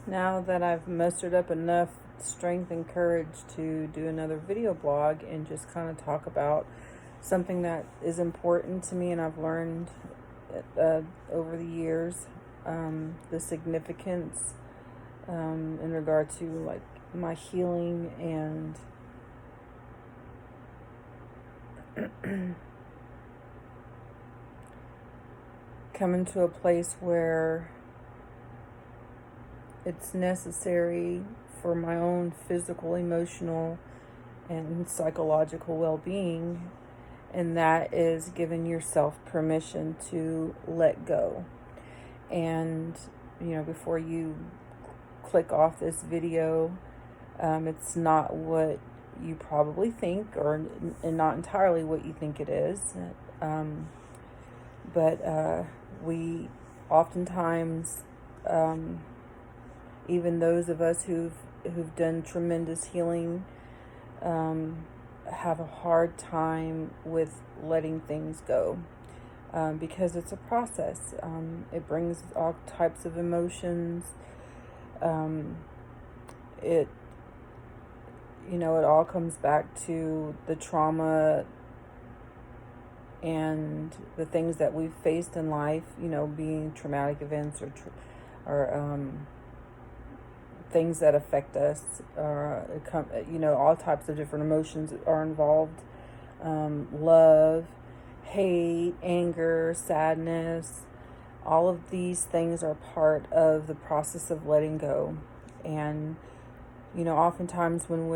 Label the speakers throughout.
Speaker 1: Now that I've mustered up enough strength and courage to do another video blog and just kind of talk about something that is important to me and I've learned over the years, the significance in regard to like my healing and coming to a place where it's necessary for my own physical, emotional, and psychological well-being, and that is giving yourself permission to let go. And before you click off this video, it's not what you probably think, and not entirely what you think it is. But we oftentimes, even those of us who've done tremendous healing, have a hard time with letting things go, because it's a process. It brings all types of emotions. It all comes back to the trauma and the things that we've faced in life, being traumatic events or things that affect us. All types of different emotions are involved. Love, hate, anger, sadness. All of these things are part of the process of letting go. And, oftentimes when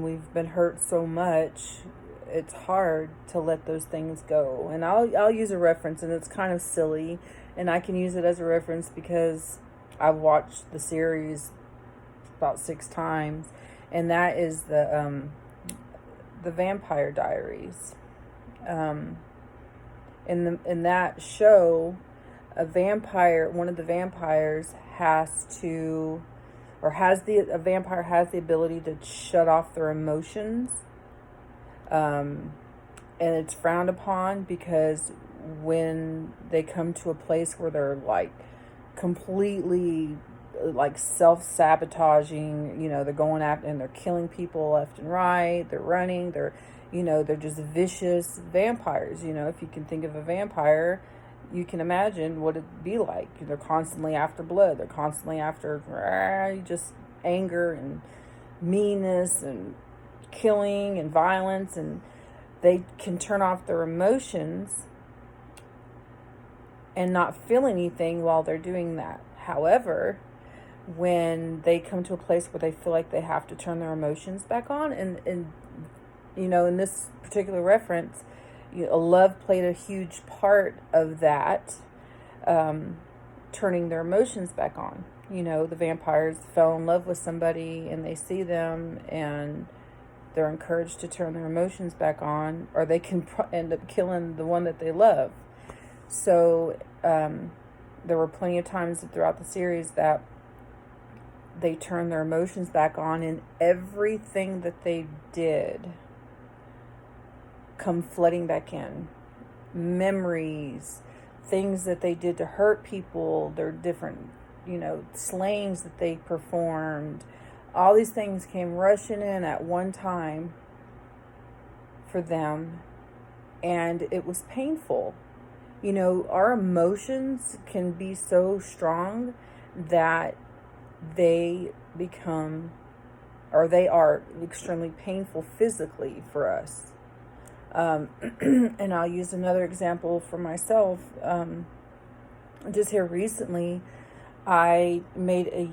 Speaker 1: we've been hurt so much, it's hard to let those things go. And I'll use a reference, and it's kind of silly, and I can use it as a reference because I've watched the series about 6 times, and that is the Vampire Diaries. In that show, a one of the vampires has the ability to shut off their emotions. And it's frowned upon because when they come to a place where they're like completely like self-sabotaging, they're going after and they're killing people left and right, they're running, they're just vicious vampires. If you can think of a vampire, you can imagine what it'd be like. They're constantly after blood, they're constantly after just anger and meanness and killing and violence, and they can turn off their emotions and not feel anything while they're doing that. However, when they come to a place where they feel like they have to turn their emotions back on, and in this particular reference, love played a huge part of that, turning their emotions back on. The vampires fell in love with somebody and they see them and they're encouraged to turn their emotions back on, or they can end up killing the one that they love. So there were plenty of times throughout the series that they turned their emotions back on, and everything that they did come flooding back in. Memories, things that they did to hurt people, their different, slayings that they performed. All these things came rushing in at one time for them, and it was painful. Our emotions can be so strong that they are extremely painful physically for us. And I'll use another example for myself. Just here recently, I made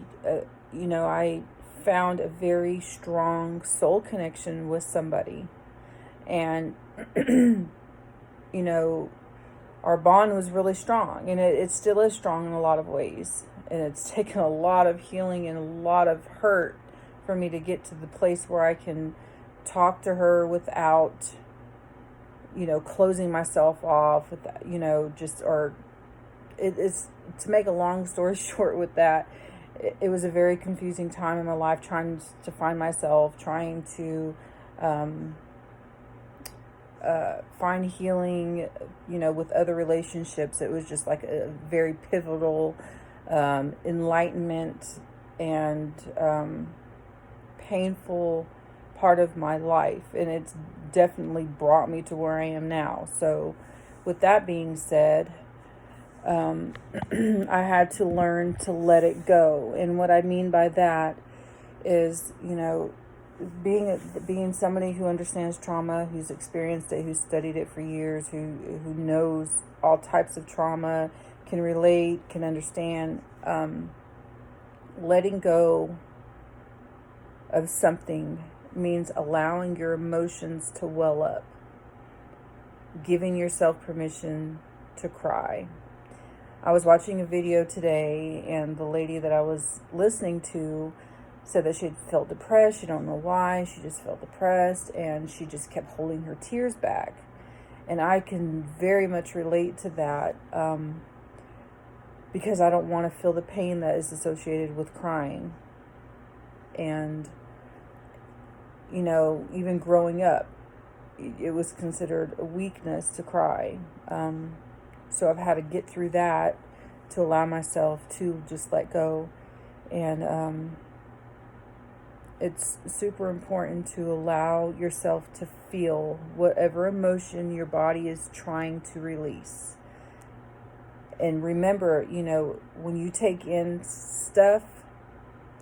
Speaker 1: I found a very strong soul connection with somebody, and our bond was really strong, and it still is strong in a lot of ways, and it's taken a lot of healing and a lot of hurt for me to get to the place where I can talk to her without closing myself off with that, it's, to make a long story short with that, it was a very confusing time in my life, trying to find myself, trying to find healing, with other relationships. It was just like a very pivotal enlightenment and painful part of my life, and it's definitely brought me to where I am now. So with that being said, I had to learn to let it go. And what I mean by that is, being somebody who understands trauma, who's experienced it, who's studied it for years, who knows all types of trauma, can relate, can understand. Letting go of something means allowing your emotions to well up, giving yourself permission to cry. I was watching a video today, and the lady that I was listening to said that she felt depressed. She don't know why. She just felt depressed, and she just kept holding her tears back. And I can very much relate to that, because I don't want to feel the pain that is associated with crying. And, even growing up, it was considered a weakness to cry. So I've had to get through that to allow myself to just let go. And it's super important to allow yourself to feel whatever emotion your body is trying to release. And remember, when you take in stuff,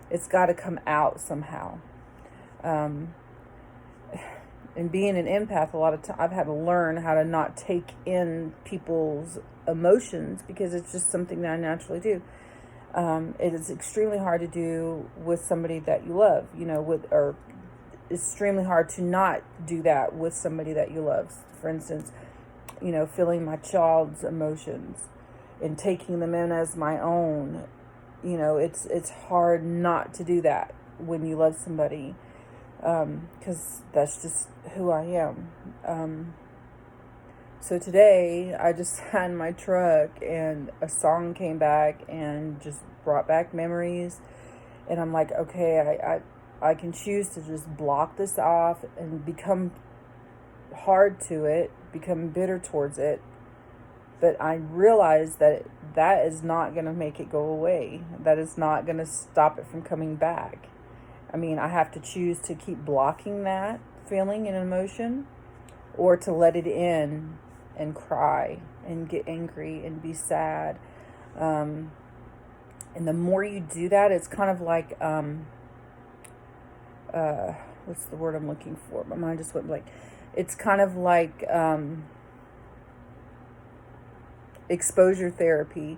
Speaker 1: it's got to come out somehow. And being an empath, a lot of time I've had to learn how to not take in people's emotions, because it's just something that I naturally do. It is extremely hard to do with somebody that you love, or extremely hard to not do that with somebody that you love. For instance, feeling my child's emotions and taking them in as my own. It's hard not to do that when you love somebody, because that's just who I am. So today I just sat in my truck, and a song came back and just brought back memories. And I'm like, okay, I can choose to just block this off and become hard to it, become bitter towards it. But I realize that is not going to make it go away. That is not going to stop it from coming back. I have to choose to keep blocking that feeling and emotion, or to let it in and cry and get angry and be sad. And the more you do that, it's kind of like, what's the word I'm looking for? My mind just went blank. It's kind of like exposure therapy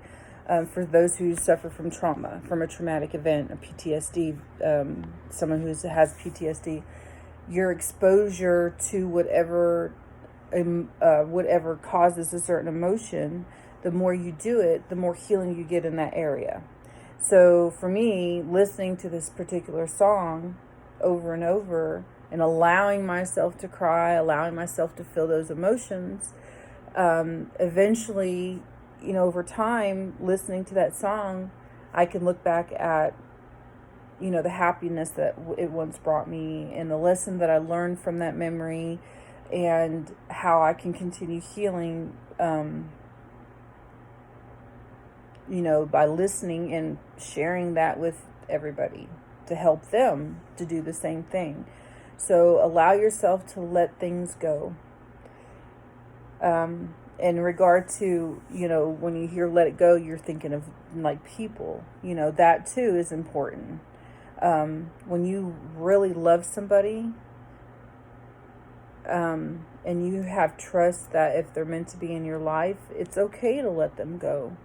Speaker 1: for those who suffer from trauma, from a traumatic event, a PTSD, someone who has PTSD. Your exposure to whatever causes a certain emotion, the more you do it, the more healing you get in that area. So for me, listening to this particular song over and over and allowing myself to cry, allowing myself to feel those emotions, eventually, over time, listening to that song, I can look back at, the happiness that it once brought me, and the lesson that I learned from that memory, and how I can continue healing, by listening and sharing that with everybody to help them to do the same thing. So allow yourself to let things go. In regard to, when you hear let it go, you're thinking of like people, that too is important. When you really love somebody, and you have trust that if they're meant to be in your life, it's okay to let them go.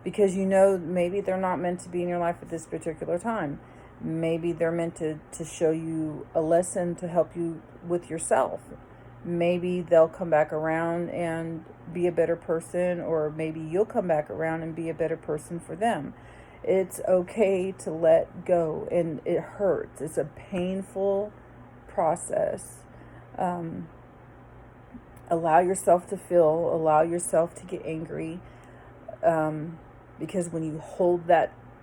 Speaker 1: Because maybe they're not meant to be in your life at this particular time. Maybe they're meant to show you a lesson to help you with yourself. Maybe they'll come back around and be a better person, or maybe you'll come back around and be a better person for them. It's okay to let go, and it hurts. It's a painful process. Allow yourself to feel, allow yourself to get angry, because when you hold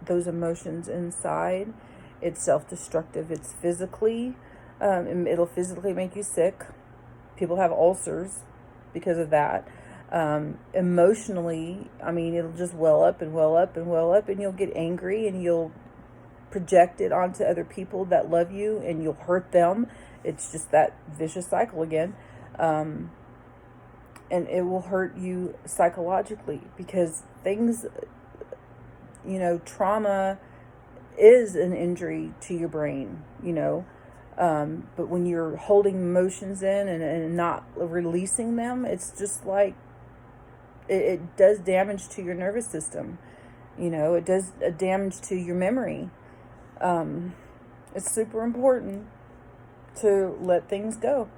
Speaker 1: those emotions inside, it's self-destructive. It's physically, it'll physically make you sick. People have ulcers because of that. Emotionally, I mean, it'll just well up and well up and well up, and you'll get angry, and you'll project it onto other people that love you, and you'll hurt them. It's just that vicious cycle again. And it will hurt you psychologically, because things, trauma is an injury to your brain, but when you're holding emotions in and not releasing them, it's just like it does damage to your nervous system. It does damage to your memory. It's super important to let things go.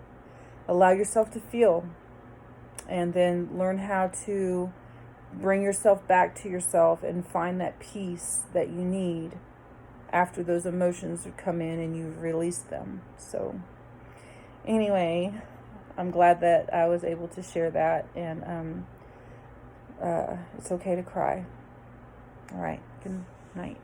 Speaker 1: Allow yourself to feel, and then learn how to bring yourself back to yourself and find that peace that you need after those emotions come in and you've released them. So anyway, I'm glad that I was able to share that, and it's okay to cry. All right, good night.